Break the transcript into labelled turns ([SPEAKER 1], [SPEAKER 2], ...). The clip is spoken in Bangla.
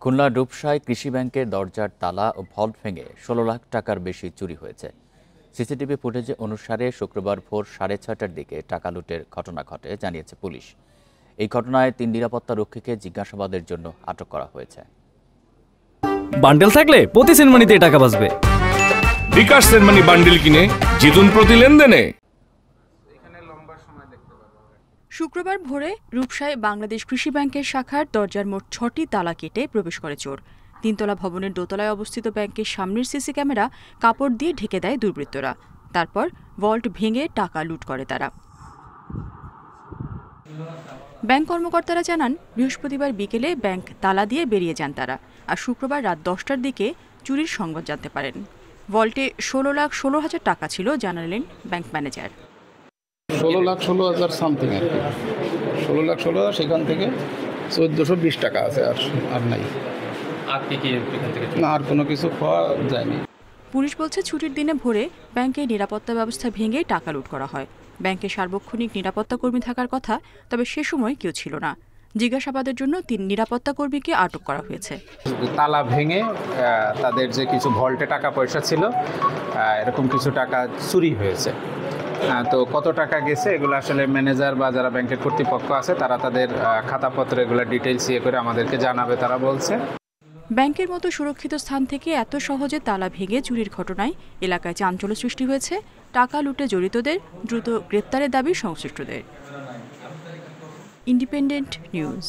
[SPEAKER 1] খুলনা রূপসায় কৃষি ব্যাংকের দরজার তালা ও ভল্ট ভেঙে ১৬ লাখ টাকার বেশি চুরি হয়েছে। সিসিটিভি ফুটেজে অনুসারে শুক্রবার ভোর 6:30টার দিকে টাকা লুটের ঘটনা ঘটে জানিয়েছে পুলিশ। এই ঘটনায় ৩ নিরাপত্তা রক্ষীকে জিজ্ঞাসাবাদের জন্য আটক করা হয়েছে।
[SPEAKER 2] বান্ডেল থাকলে প্রতি সেনমানিতে টাকা বাঁচবে।
[SPEAKER 3] বিকাশ সেনমানি বান্ডেল কিনে জিতুন প্রতি লেনদেনে।
[SPEAKER 4] শুক্রবার ভোরে রূপসায় বাংলাদেশ কৃষি ব্যাংকের শাখার দরজার মোট ৬টি তালা কেটে প্রবেশ করে চোর। ৩তলা ভবনের দোতলায় অবস্থিত ব্যাংকের সামনের সিসি ক্যামেরা কাপড় দিয়ে ঢেকে দেয় দুর্বৃত্তরা। তারপর ভল্ট ভেঙে টাকা লুট করে তারা। ব্যাংক কর্মকর্তারা জানান, বৃহস্পতিবার বিকেলে ব্যাংক তালা দিয়ে বেরিয়ে যান তারা, আর শুক্রবার রাত ১০টার দিকে চুরির সংবাদ জানতে পারেন। ভল্টে ১৬,১৬,০০০ টাকা ছিল জানালেন ব্যাংক ম্যানেজার।
[SPEAKER 5] ১৬,১৬,০০০ সামথিং আর কি, ১৬,১৬,০০০, সেখান থেকে ১৪২০ টাকা আছে, আর নাই। না, আর কোনো কিছু পাওয়া যায়নি।
[SPEAKER 4] পুলিশ বলছে, ছুটির দিনে ভোরে ব্যাংকের নিরাপত্তা ব্যবস্থা ভেঙে টাকা লুট করা হয়। ব্যাংকে সার্বক্ষণিক নিরাপত্তা কর্মী থাকার কথা, তবে সে সময় কেউ ছিল না। জিজ্ঞাসাবাদের জন্য ৩ নিরাপত্তা কর্মীকে আটক করা হয়েছে।
[SPEAKER 6] তালা ভেঙে তাদের যে কিছু ভল্টে টাকা পয়সা ছিল, এরকম কিছু টাকা চুরি হয়েছে। তো কত টাকা গেছে এগুলো আসলে ম্যানেজার বা যারা ব্যাংকের কর্তৃপক্ষ আছে তারা তাদের খাতাপত্র এগুলো ডিটেইলস ইয়ে করে আমাদেরকে জানাবে, তারা বলছে।
[SPEAKER 4] ব্যাংকের মতো সুরক্ষিত স্থান থেকে এত সহজে তালা ভেঙে চুরির ঘটনায় এলাকায় চাঞ্চল্য সৃষ্টি হয়েছে। টাকা লুটে জড়িতদের দ্রুত গ্রেপ্তারের দাবি সংশ্লিষ্টদের। Independent news.